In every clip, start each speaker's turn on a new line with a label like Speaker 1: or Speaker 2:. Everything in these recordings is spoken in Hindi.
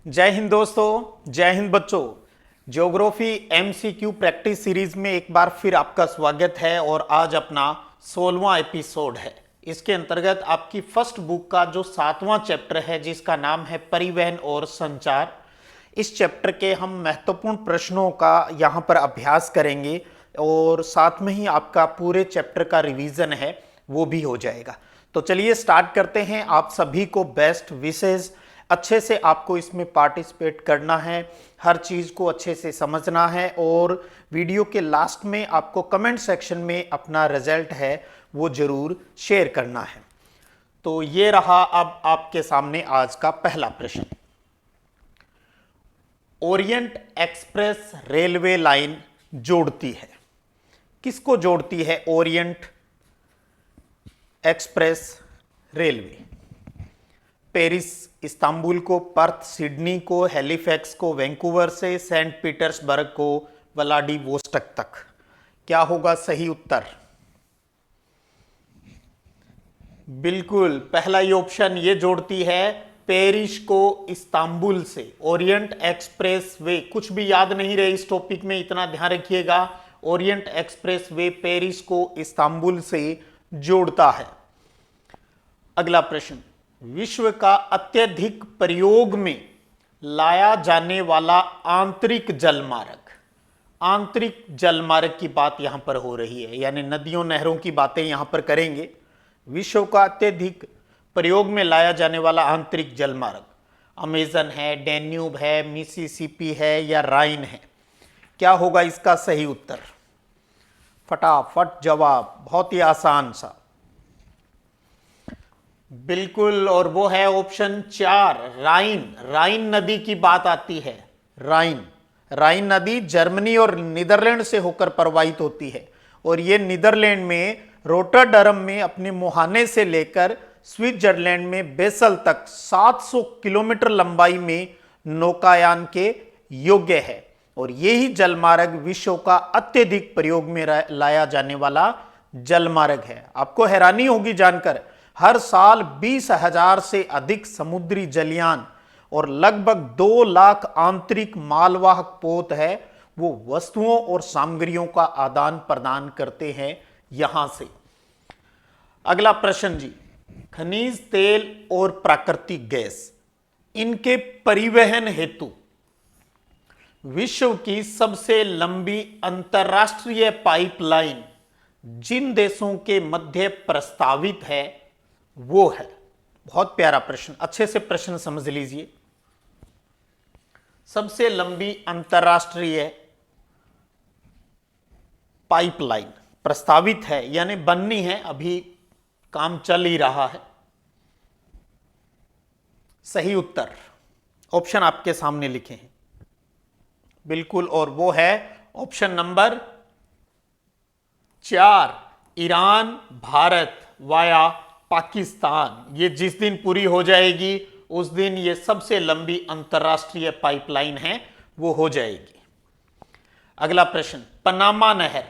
Speaker 1: जय हिंद दोस्तों, जय हिंद बच्चों। ज्योग्राफी एमसीक्यू प्रैक्टिस सीरीज में एक बार फिर आपका स्वागत है और आज अपना 16वां एपिसोड है। इसके अंतर्गत आपकी फर्स्ट बुक का जो 7वां चैप्टर है जिसका नाम है परिवहन और संचार, इस चैप्टर के हम महत्वपूर्ण प्रश्नों का यहाँ पर अभ्यास करेंगे और साथ में ही आपका पूरे चैप्टर का रिवीजन है वो भी हो जाएगा। तो चलिए स्टार्ट करते हैं। आप सभी को बेस्ट विशेष। अच्छे से आपको इसमें पार्टिसिपेट करना है, हर चीज़ को अच्छे से समझना है और वीडियो के लास्ट में आपको कमेंट सेक्शन में अपना रिजल्ट है वो ज़रूर शेयर करना है। तो ये रहा अब आपके सामने आज का पहला प्रश्न। ओरिएंट एक्सप्रेस रेलवे लाइन जोड़ती है, किसको जोड़ती है Orient express railway? Paris Istanbul को, पर्थ सिडनी को, हैलिफैक्स को वैंकूवर से, सेंट पीटर्सबर्ग को व्लादिवोस्टॉक तक। क्या होगा सही उत्तर? बिल्कुल पहला ही ऑप्शन ये जोड़ती है पेरिस को इस्तांबुल से। ओरिएंट एक्सप्रेस वे, कुछ भी याद नहीं रहे इस टॉपिक में, इतना ध्यान रखिएगा। ओरिएंट एक्सप्रेस वे पेरिस को इस्तांबुल से जोड़ता है। अगला प्रश्न, विश्व का अत्यधिक प्रयोग में लाया जाने वाला आंतरिक जलमार्ग। आंतरिक जलमार्ग की बात यहां पर हो रही है, यानी नदियों नहरों की बातें यहां पर करेंगे। विश्व का अत्यधिक प्रयोग में लाया जाने वाला आंतरिक जलमार्ग अमेजन है, डैन्यूब है, मिसिसिपी है या राइन है? क्या होगा इसका सही उत्तर? फटाफट जवाब, बहुत ही आसान सा। बिल्कुल, और वो है ऑप्शन 4 राइन। राइन नदी की बात आती है। राइन नदी जर्मनी और नीदरलैंड से होकर प्रवाहित होती है और ये नीदरलैंड में रोटरडम में अपने मुहाने से लेकर स्विट्जरलैंड में बेसल तक 700 किलोमीटर लंबाई में नौकायान के योग्य है और यही जलमार्ग विश्व का अत्यधिक प्रयोग में लाया जाने वाला जलमार्ग है। आपको हैरानी होगी जानकर, हर साल 20,000 से अधिक समुद्री जलयान और लगभग 2 लाख आंतरिक मालवाहक पोत है वो वस्तुओं और सामग्रियों का आदान प्रदान करते हैं यहां से। अगला प्रश्न जी, खनिज तेल और प्राकृतिक गैस, इनके परिवहन हेतु विश्व की सबसे लंबी अंतरराष्ट्रीय पाइपलाइन जिन देशों के मध्य प्रस्तावित है वो है? बहुत प्यारा प्रश्न, अच्छे से प्रश्न समझ लीजिए। सबसे लंबी अंतरराष्ट्रीय पाइपलाइन प्रस्तावित है यानी बननी है, अभी काम चल ही रहा है। सही उत्तर ऑप्शन आपके सामने लिखे हैं बिल्कुल, और वो है option number 4 Iran Bharat via Pakistan. ये जिस दिन पूरी हो जाएगी उस दिन ये सबसे लंबी अंतरराष्ट्रीय पाइपलाइन है वो हो जाएगी। अगला प्रश्न, पनामा नहर।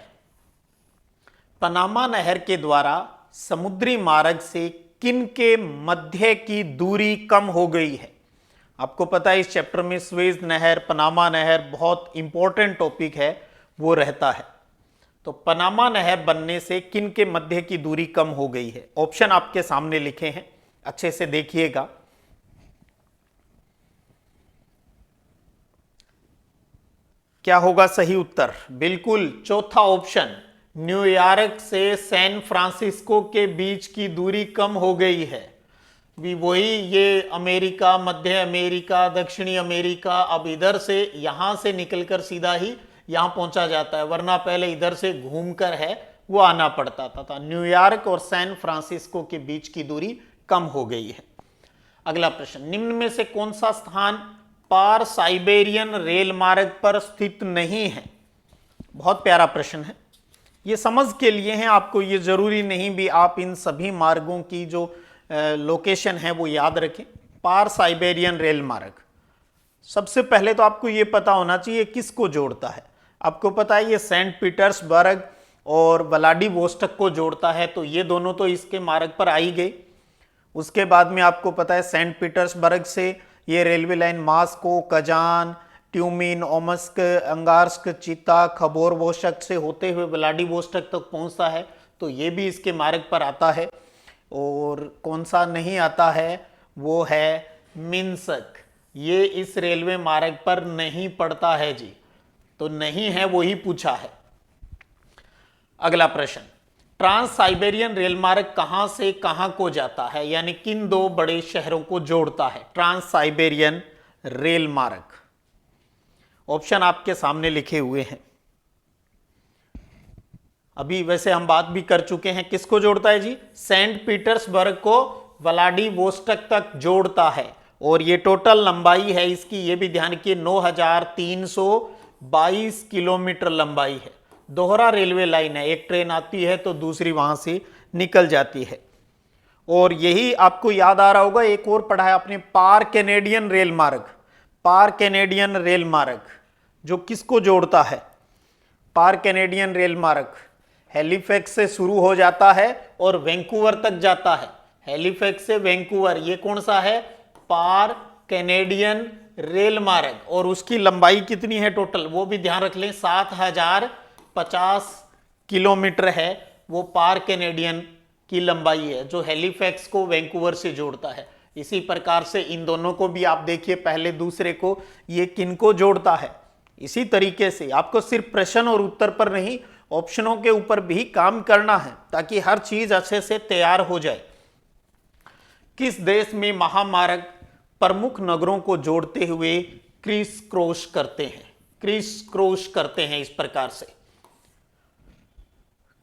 Speaker 1: पनामा नहर के द्वारा समुद्री मार्ग से किन के मध्य की दूरी कम हो गई है? आपको पता है इस चैप्टर में स्वेज नहर, पनामा नहर बहुत इंपॉर्टेंट टॉपिक है वो रहता है। तो पनामा नहर बनने से किन के मध्य की दूरी कम हो गई है? ऑप्शन आपके सामने लिखे हैं, अच्छे से देखिएगा। क्या होगा सही उत्तर? बिल्कुल चौथा ऑप्शन, न्यूयॉर्क से सैन फ्रांसिस्को के बीच की दूरी कम हो गई है। भी वही ये अमेरिका, मध्य अमेरिका, दक्षिणी अमेरिका, अब इधर से यहां से निकलकर सीधा ही यहां पहुंचा जाता है, वरना पहले इधर से घूमकर है वो आना पड़ता था। न्यूयॉर्क और सैन फ्रांसिस्को के बीच की दूरी कम हो गई है। अगला प्रश्न, निम्न में से कौन सा स्थान पार साइबेरियन रेल मार्ग पर स्थित नहीं है? बहुत प्यारा प्रश्न है, ये समझ के लिए है आपको, ये जरूरी नहीं भी आप इन सभी मार्गों की जो लोकेशन है वो याद रखें। पार साइबेरियन रेल मार्ग, सबसे पहले तो आपको ये पता होना चाहिए किसको जोड़ता है। आपको पता है ये सेंट पीटर्सबर्ग और व्लादिवोस्टॉक को जोड़ता है, तो ये दोनों तो इसके मार्ग पर आ ही गए। उसके बाद में आपको पता है सेंट पीटर्सबर्ग से ये railway line Moscow, Kazan, Tyumen, Omsk, Angarsk, Chita, Khabarovsk से होते हुए व्लादिवोस्टक तक पहुंचता है, तो ये भी इसके मार्ग पर आता है। और कौन सा नहीं आता है, वो है मिन्स्क, ये इस रेलवे मार्ग पर नहीं पड़ता है जी, तो नहीं है वो ही पूछा है। अगला प्रश्न, ट्रांस साइबेरियन रेल मार्ग कहां से कहां को जाता है, यानी किन दो बड़े शहरों को जोड़ता है ट्रांस साइबेरियन रेल मार्ग? ऑप्शन आपके सामने लिखे हुए हैं। अभी वैसे हम बात भी कर चुके हैं, किसको जोड़ता है जी? सेंट पीटर्सबर्ग को व्लादिवोस्टक तक जोड़ता है, और ये टोटल लंबाई है इसकी, ये भी ध्यान रखिए, 9322 किलोमीटर लंबाई है। दोहरा रेलवे लाइन है, एक ट्रेन आती है तो दूसरी वहां से निकल जाती है। और यही आपको याद आ रहा होगा, एक और पढ़ा है आपने, पार कैनेडियन रेल मार्ग। पार कैनेडियन रेल मार्ग जो किसको जोड़ता है? पार कैनेडियन रेल मार्ग हैलिफैक्स से शुरू हो जाता है और वैंकूवर तक जाता है। हैलिफैक्स से वैंकूवर, ये कौन सा है? पार कैनेडियन रेल मार्ग। और उसकी लंबाई कितनी है टोटल, वो भी ध्यान रख लें, 7050 किलोमीटर है। वो पार कैनेडियन की लंबाई है जो हैलिफैक्स को वैंकूवर से जोड़ता है। इसी प्रकार से इन दोनों को भी आप देखिए, पहले दूसरे को, ये किनको जोड़ता है। इसी तरीके से आपको सिर्फ प्रश्न और उत्तर पर नहीं, ऑप्शनों के ऊपर भी काम करना है ताकि हर चीज अच्छे से तैयार हो जाए। किस देश में महामार्ग प्रमुख नगरों को जोड़ते हुए क्रिस क्रॉस करते हैं? क्रिस क्रॉस करते हैं इस प्रकार से,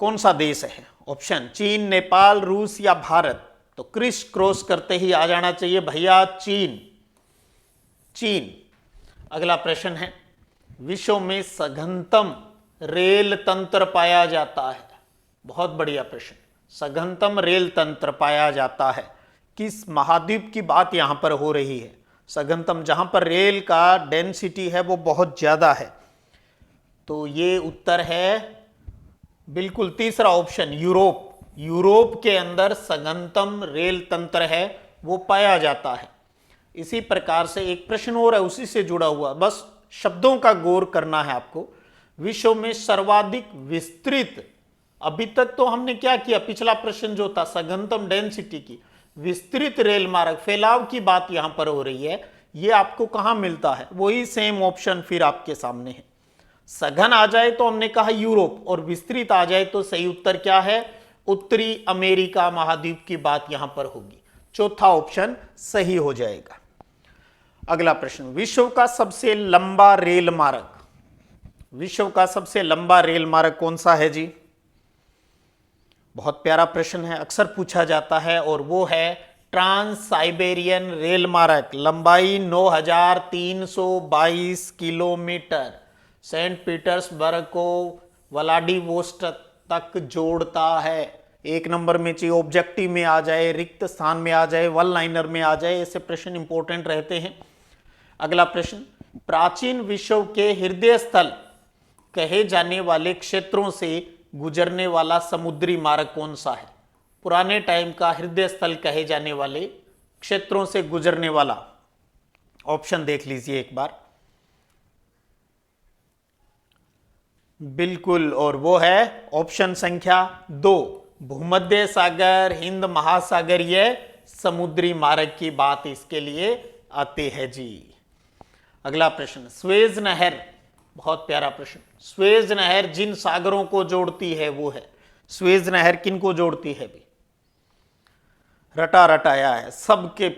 Speaker 1: कौन सा देश है? ऑप्शन चीन, नेपाल, रूस या भारत। तो क्रिस क्रॉस करते ही आ जाना चाहिए भैया, चीन। चीन। अगला प्रश्न है, विश्व में सघनतम रेल तंत्र पाया जाता है? बहुत बढ़िया प्रश्न। सघनतम रेल तंत्र पाया जाता है किस महाद्वीप की बात यहां पर हो रही है? सघनतम, जहां पर रेल का डेंसिटी है वो बहुत ज्यादा है। तो ये उत्तर है बिल्कुल तीसरा ऑप्शन, यूरोप। यूरोप के अंदर सघनतम रेल तंत्र है वो पाया जाता है। इसी प्रकार से एक प्रश्न और है उसी से जुड़ा हुआ, बस शब्दों का गौर करना है आपको। विश्व में सर्वाधिक विस्तृत, अभी तक तो हमने क्या किया, पिछला प्रश्न जो था सघनतम डेंसिटी की, विस्तृत रेल मार्ग, फैलाव की बात यहां पर हो रही है, ये आपको कहां मिलता है? वही सेम ऑप्शन फिर आपके सामने है। सघन आ जाए तो हमने कहा यूरोप, और विस्तृत आ जाए तो सही उत्तर क्या है? उत्तरी अमेरिका महाद्वीप की बात यहां पर होगी। चौथा ऑप्शन सही हो जाएगा। अगला प्रश्न, विश्व का सबसे लंबा रेल मार्ग, विश्व का सबसे लंबा रेल मार्ग कौन सा है जी? बहुत प्यारा प्रश्न है, अक्सर पूछा जाता है, और वो है ट्रांस साइबेरियन रेल मार्ग। लंबाई 9322 किलोमीटर, सेंट पीटर्सबर्ग को व्लादिवोस्टक तक जोड़ता है। एक नंबर में चाहिए, ऑब्जेक्टिव में आ जाए, रिक्त स्थान में आ जाए, वन लाइनर में आ जाए, ऐसे प्रश्न इंपॉर्टेंट रहते हैं। अगला प्रश्न, प्राचीन विश्व के हृदय स्थल कहे जाने वाले क्षेत्रों से गुजरने वाला समुद्री मार्ग कौन सा है? पुराने टाइम का हृदय स्थल कहे जाने वाले क्षेत्रों से गुजरने वाला, ऑप्शन देख लीजिए एक बार। बिल्कुल, और वो है ऑप्शन संख्या 2, भूमध्य सागर, हिंद महासागरीय समुद्री मार्ग की बात इसके लिए आती है जी। अगला प्रश्न, स्वेज नहर, बहुत प्यारा प्रश्न। स्वेज नहर जिन सागरों को जोड़ती है वो है, स्वेज नहर किन को जोड़ती है भी? रटा रटाया है, सबके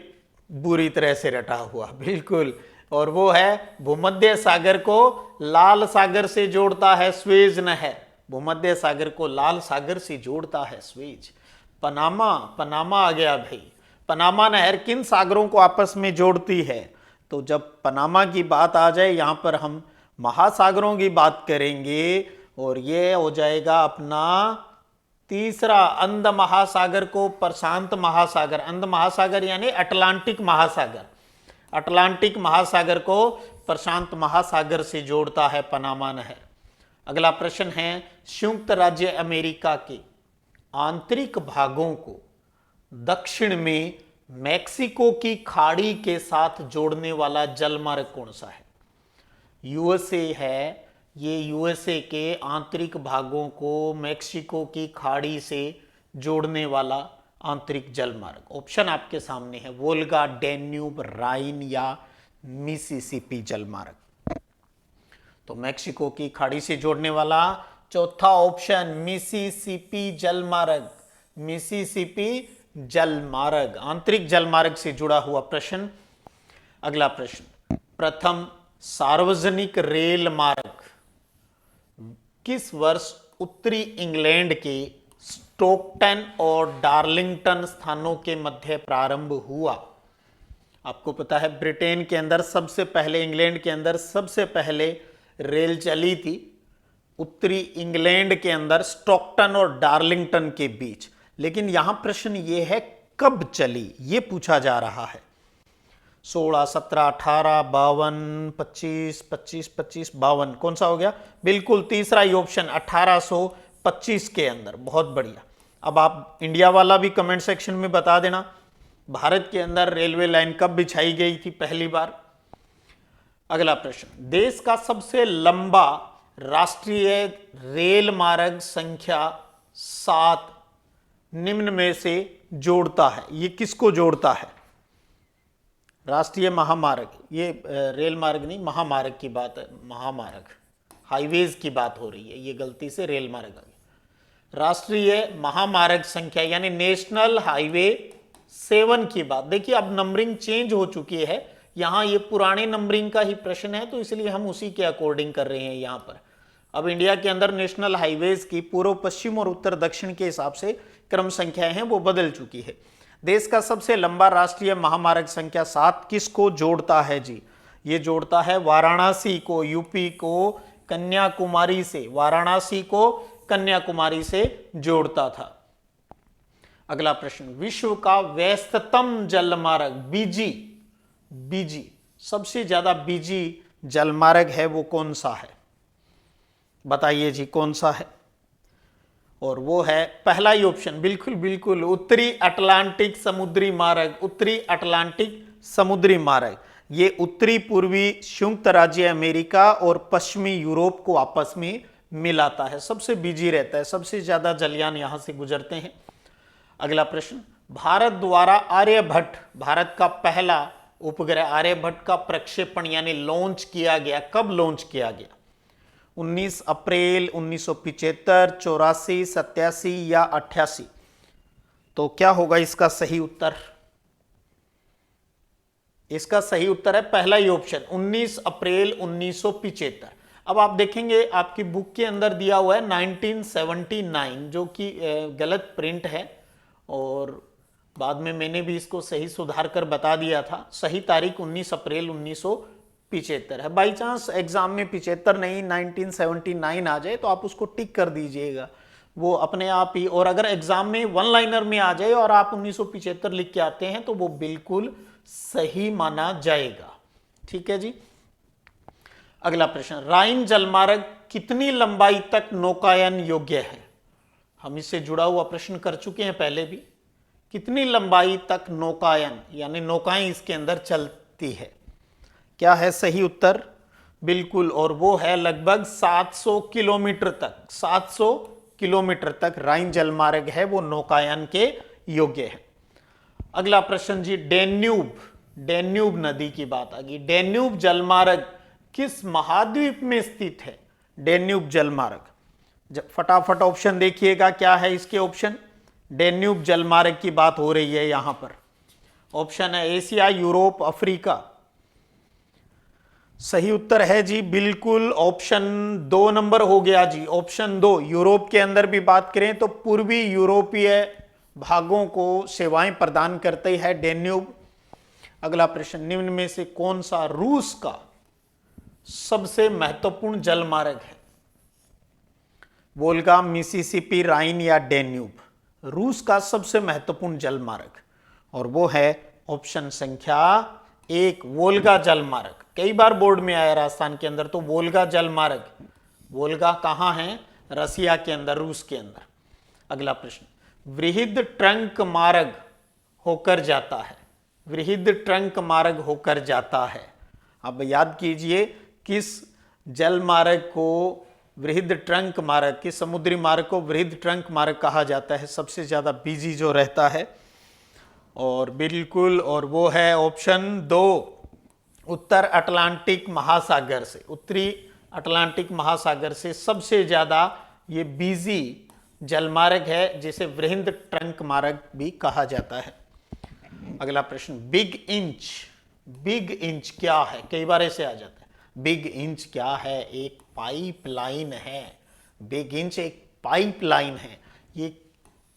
Speaker 1: बुरी तरह से रटा हुआ, बिल्कुल, और वो है भूमध्य सागर को लाल सागर से जोड़ता है स्वेज नहर। भूमध्य सागर को लाल सागर से जोड़ता है स्वेज। पनामा, पनामा आ गया भाई। पनामा नहर किन सागरों को आपस में जोड़ती है? तो जब पनामा की बात आ जाए, यहां पर हम महासागरों की बात करेंगे, और ये हो जाएगा अपना तीसरा, अंध महासागर को प्रशांत महासागर, अंध महासागर यानी अटलांटिक महासागर, अटलांटिक महासागर को प्रशांत महासागर से जोड़ता है पनामा नहर। अगला प्रश्न है, संयुक्त राज्य अमेरिका के आंतरिक भागों को दक्षिण में मैक्सिको की खाड़ी के साथ जोड़ने वाला जलमार्ग कौन सा है? यूएसए है, ये यूएसए के आंतरिक भागों को मैक्सिको की खाड़ी से जोड़ने वाला आंतरिक जलमार्ग। ऑप्शन आपके सामने है, वोल्गा, डैन्यूब, राइन या मिसिसिपी जलमार्ग। तो मैक्सिको की खाड़ी से जोड़ने वाला चौथा ऑप्शन मिसिसिपी जलमार्ग। मिसिसिपी जलमार्ग, आंतरिक जलमार्ग से जुड़ा हुआ प्रश्न। अगला प्रश्न, प्रथम सार्वजनिक रेल मार्ग किस वर्ष उत्तरी इंग्लैंड के स्टोकटन और डार्लिंगटन स्थानों के मध्य प्रारंभ हुआ? आपको पता है ब्रिटेन के अंदर सबसे पहले, इंग्लैंड के अंदर सबसे पहले रेल चली थी उत्तरी इंग्लैंड के अंदर स्टोकटन और डार्लिंगटन के बीच। लेकिन यहां प्रश्न यह है कब चली, यह पूछा जा रहा है। 16, 17, 18, 52, 25, 25, 25, 52, कौन सा हो गया? बिल्कुल तीसरा ही ऑप्शन, 1825 के अंदर। बहुत बढ़िया। अब आप इंडिया वाला भी कमेंट सेक्शन में बता देना, भारत के अंदर रेलवे लाइन कब बिछाई गई थी पहली बार? अगला प्रश्न, देश का सबसे लंबा राष्ट्रीय रेल मार्ग संख्या 7 निम्न में से जोड़ता है, ये किसको जोड़ता है? राष्ट्रीय महामार्ग, ये रेल मार्ग नहीं, महामार्ग की बात है, महामार्ग, हाईवेज की बात हो रही है, ये गलती से रेल मार्ग आ गया। राष्ट्रीय महामार्ग संख्या यानी नेशनल हाईवे 7 की बात। देखिए अब नंबरिंग चेंज हो चुकी है, यहां ये पुराने नंबरिंग का ही प्रश्न है, तो इसलिए हम उसी के अकॉर्डिंग कर रहे हैं यहां पर। अब इंडिया के अंदर नेशनल हाईवेज की पूर्व पश्चिम और उत्तर दक्षिण के हिसाब से क्रम संख्याएं हैं वो बदल चुकी है। देश का सबसे लंबा राष्ट्रीय महामार्ग संख्या 7 किसको जोड़ता है जी? ये जोड़ता है वाराणसी को, यूपी को कन्याकुमारी से, वाराणसी को कन्याकुमारी से जोड़ता था। अगला प्रश्न, विश्व का व्यस्ततम जलमार्ग बीजी सबसे ज्यादा बीजी जलमार्ग है वो कौन सा है? बताइए जी कौन सा है? और वो है पहला ही ऑप्शन, बिल्कुल बिल्कुल, उत्तरी अटलांटिक समुद्री मार्ग। उत्तरी अटलांटिक समुद्री मार्ग ये उत्तरी पूर्वी संयुक्त राज्य अमेरिका और पश्चिमी यूरोप को आपस में मिलाता है, सबसे बिजी रहता है, सबसे ज्यादा जलयान यहां से गुजरते हैं। अगला प्रश्न, भारत द्वारा आर्यभट्ट, भारत का पहला उपग्रह आर्यभट्ट का प्रक्षेपण यानी लॉन्च किया गया, कब लॉन्च किया गया? 19 अप्रैल 1975, 84, 87 या 88? तो क्या होगा इसका सही उत्तर? इसका सही उत्तर है पहला ही ऑप्शन, 19 अप्रैल 1975। अब आप देखेंगे आपकी बुक के अंदर दिया हुआ है 1979, जो कि गलत प्रिंट है, और बाद में मैंने भी इसको सही सुधार कर बता दिया था। सही तारीख 19 अप्रैल 1975 है। बाई चांस एग्जाम में 75 नहीं 1979 आ जाए तो आप उसको टिक कर दीजिएगा, वो अपने आप ही। और अगर एग्जाम में वन लाइनर में आ जाए और आप 1975 लिख के आते हैं तो वो बिल्कुल सही माना जाएगा। ठीक है जी। अगला प्रश्न, राइन जलमार्ग कितनी लंबाई तक नौकायन योग्य है? हम इससे जुड़ा हुआ प्रश्न कर चुके हैं पहले भी। कितनी लंबाई तक नौकायन यानी नौकाएं इसके अंदर चलती है? क्या है सही उत्तर? बिल्कुल, और वो है लगभग 700 किलोमीटर तक। 700 किलोमीटर तक राइन जलमार्ग है वो नौकायन के योग्य है। अगला प्रश्न जी, डेन्यूब नदी की बात आ गई। डेन्यूब जलमार्ग किस महाद्वीप में स्थित है? डेन्यूब जलमार्ग, जब फटाफट ऑप्शन देखिएगा क्या है इसके ऑप्शन। डेन्यूब जलमार्ग की बात हो रही है यहां पर। ऑप्शन है एशिया, यूरोप, अफ्रीका। सही उत्तर है जी बिल्कुल ऑप्शन 2 नंबर हो गया जी, ऑप्शन 2। यूरोप के अंदर भी बात करें तो पूर्वी यूरोपीय भागों को सेवाएं प्रदान करते है डेन्यूब। अगला प्रश्न, निम्न में से कौन सा रूस का सबसे महत्वपूर्ण जलमार्ग है? वोल्गा, मिसिसिपी, राइन या डेन्यूब? रूस का सबसे महत्वपूर्ण जलमार्ग, और वो है ऑप्शन संख्या 1 वोल्गा जलमार्ग। कई बार बोर्ड में आया राजस्थान के अंदर, तो वोल्गा जलमार्ग। वोल्गा कहां है? रसिया के अंदर, रूस के अंदर। अगला प्रश्न, वृहद ट्रंक मार्ग होकर जाता है। वृहद ट्रंक मार्ग होकर जाता है? अब याद कीजिए किस जल मार्ग को वृहद ट्रंक मार्ग, किस समुद्री मार्ग को वृहद ट्रंक मार्ग कहा जाता है, सबसे ज्यादा बिजी जो रहता है। और बिल्कुल, और वो है ऑप्शन 2, उत्तर अटलांटिक महासागर से, उत्तरी अटलांटिक महासागर से सबसे ज्यादा ये बिजी जलमार्ग है, जिसे वृहद ट्रंक मार्ग भी कहा जाता है। अगला प्रश्न, बिग इंच, बिग इंच क्या है? कई बार ऐसे आ जाता है, बिग इंच क्या है? एक पाइपलाइन है। बिग इंच एक पाइपलाइन है। ये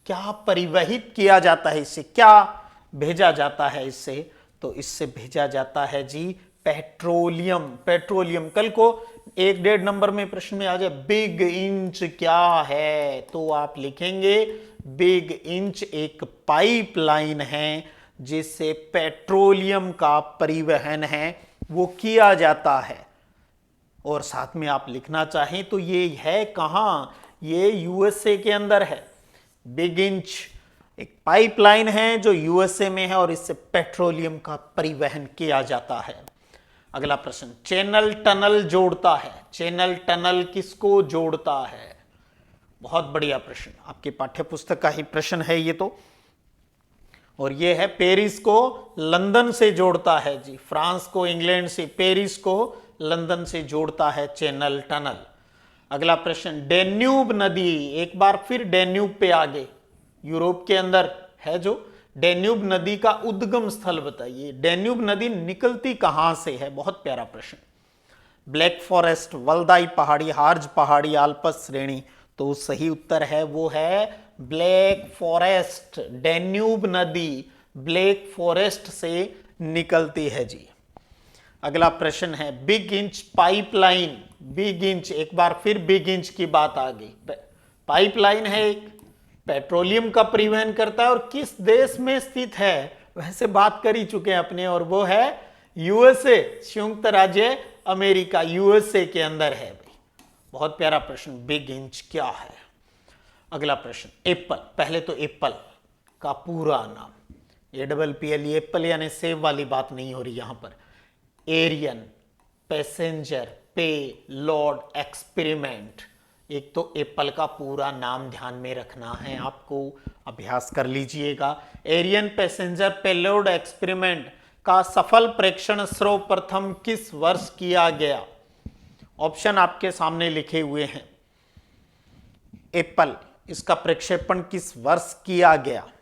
Speaker 1: क्या परिवहित किया जाता है, इससे क्या भेजा जाता है? इससे तो इससे भेजा जाता है जी पेट्रोलियम। पेट्रोलियम कल को 1-1.5 नंबर में प्रश्न में आ जाए बिग इंच क्या है, तो आप लिखेंगे बिग इंच एक पाइपलाइन है जिससे पेट्रोलियम का परिवहन है वो किया जाता है। और साथ में आप लिखना चाहें तो ये है कहां? ये यूएसए के अंदर है। बिग इंच एक पाइपलाइन है जो यूएसए में है और इससे पेट्रोलियम का परिवहन किया जाता है। अगला प्रश्न, चैनल टनल जोड़ता है। चैनल टनल किसको जोड़ता है? बहुत बढ़िया प्रश्न, आपके पाठ्य पुस्तक का ही प्रश्न है ये तो। और ये है पेरिस को लंदन से जोड़ता है जी, फ्रांस को इंग्लैंड से, पेरिस को लंदन से जोड़ता है चैनल टनल। अगला प्रश्न, डेन्यूब नदी, एक बार फिर डेन्यूब पे आगे, यूरोप के अंदर है जो डेन्यूब नदी का उद्गम स्थल बताइए। डेन्यूब नदी निकलती कहां से है? बहुत प्यारा प्रश्न। ब्लैक फॉरेस्ट, वल्दाई पहाड़ी, हार्ज पहाड़ी, आल्पस श्रेणी, तो सही उत्तर है वो है ब्लैक फॉरेस्ट। डेन्यूब नदी ब्लैक फॉरेस्ट से निकलती है जी। अगला प्रश्न है, big inch pipeline, big inch, एक बार फिर बिग इंच की बात आ गई। पाइपलाइन है एक, पेट्रोलियम का परिवहन करता है और किस देश में स्थित है? वैसे बात कर ही चुके हैं अपने, और वो है यूएसए, संयुक्त राज्य अमेरिका, यूएसए के अंदर है भाई। बहुत प्यारा प्रश्न, बिग इंच क्या है? अगला प्रश्न, एप्पल, पहले तो एप्पल का पूरा नाम, APPL, एप्पल यानी सेब वाली बात नहीं हो रही यहां पर। एरियन पैसेंजर पे लोड एक्सपेरिमेंट, एक तो एप्पल का पूरा नाम ध्यान में रखना है आपको, अभ्यास कर लीजिएगा। एरियन पैसेंजर पेलोड एक्सपेरिमेंट का सफल प्रेक्षण सर्वप्रथम किस वर्ष किया गया? ऑप्शन आपके सामने लिखे हुए हैं। एप्पल, इसका प्रक्षेपण किस वर्ष किया गया?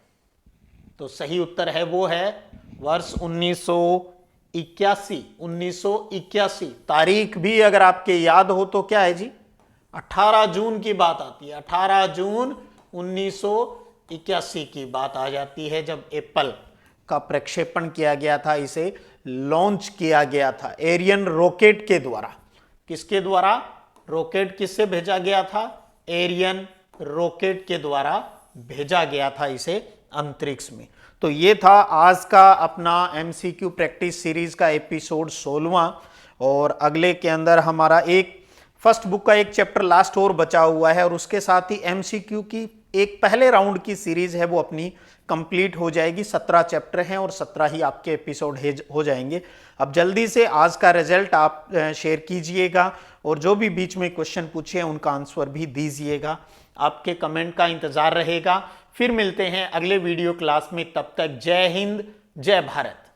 Speaker 1: तो सही उत्तर है वो है वर्ष 1981। 1981 तारीख भी अगर आपके याद हो तो क्या है जी? 18 जून की बात आती है। 18 जून 1981 की बात आ जाती है जब एप्पल का प्रक्षेपण किया गया था, इसे लॉन्च किया गया था एरियन रॉकेट के द्वारा। किसके द्वारा? रॉकेट किससे भेजा गया था? एरियन रॉकेट के द्वारा भेजा गया था इसे अंतरिक्ष में। तो ये था आज का अपना MCQ प्रैक्टिस सीरीज का एपिसोड 16वां। और अगले के अंदर हमारा एक फर्स्ट बुक का एक चैप्टर लास्ट और बचा हुआ है, और उसके साथ ही MCQ की एक पहले राउंड की सीरीज है वो अपनी कंप्लीट हो जाएगी। 17 चैप्टर हैं और 17 ही आपके एपिसोड हो जाएंगे। अब जल्दी से आज का रिजल्ट आप शेयर कीजिएगा, और जो भी बीच में क्वेश्चन पूछे उनका आंसर भी दीजिएगा। आपके कमेंट का इंतजार रहेगा। फिर मिलते हैं अगले वीडियो क्लास में, तब तक जय हिंद, जय भारत।